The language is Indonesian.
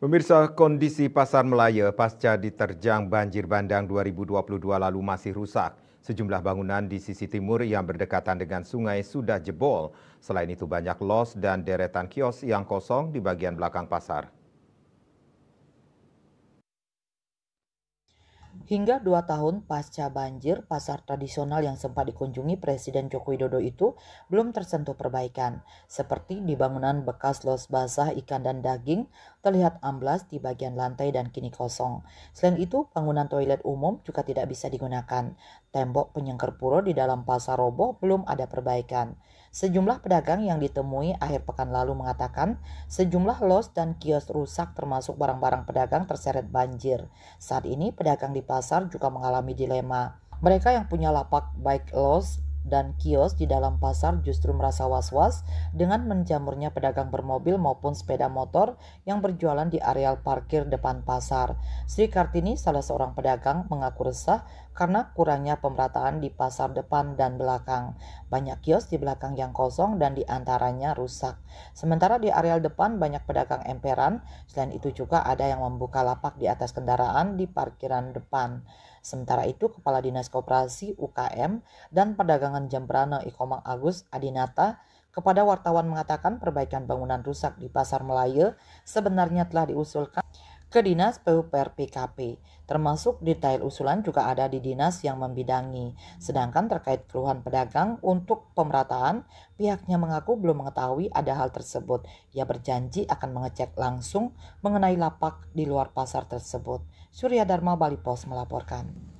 Pemirsa, kondisi Pasar Melaya pasca diterjang banjir bandang 2022 lalu masih rusak. Sejumlah bangunan di sisi timur yang berdekatan dengan sungai sudah jebol. Selain itu banyak los dan deretan kios yang kosong di bagian belakang pasar. Hingga 2 tahun pasca banjir, pasar tradisional yang sempat dikunjungi Presiden Joko Widodo itu belum tersentuh perbaikan. Seperti di bangunan bekas los basah ikan dan daging terlihat amblas di bagian lantai dan kini kosong. Selain itu, bangunan toilet umum juga tidak bisa digunakan. Tembok penyangkar pura di dalam pasar roboh belum ada perbaikan. Sejumlah pedagang yang ditemui akhir pekan lalu mengatakan sejumlah los dan kios rusak termasuk barang-barang pedagang terseret banjir. Saat ini pedagang di pasar juga mengalami dilema. Mereka yang punya lapak baik los dan kios di dalam pasar justru merasa was-was dengan menjamurnya pedagang bermobil maupun sepeda motor yang berjualan di areal parkir depan pasar. Sri Kartini, salah seorang pedagang, mengaku resah karena kurangnya pemerataan di pasar depan dan belakang. Banyak kios di belakang yang kosong dan di antaranya rusak. Sementara di areal depan banyak pedagang emperan, selain itu juga ada yang membuka lapak di atas kendaraan di parkiran depan. Sementara itu, Kepala Dinas Koperasi UKM dan Perdagangan Jembrana Ikomang Agus Adinata kepada wartawan mengatakan perbaikan bangunan rusak di Pasar Melaya sebenarnya telah diusulkan ke Dinas PUPR PKP, termasuk detail usulan juga ada di dinas yang membidangi. Sedangkan terkait keluhan pedagang untuk pemerataan, pihaknya mengaku belum mengetahui ada hal tersebut. Ia berjanji akan mengecek langsung mengenai lapak di luar pasar tersebut. Surya Dharma Bali Pos melaporkan.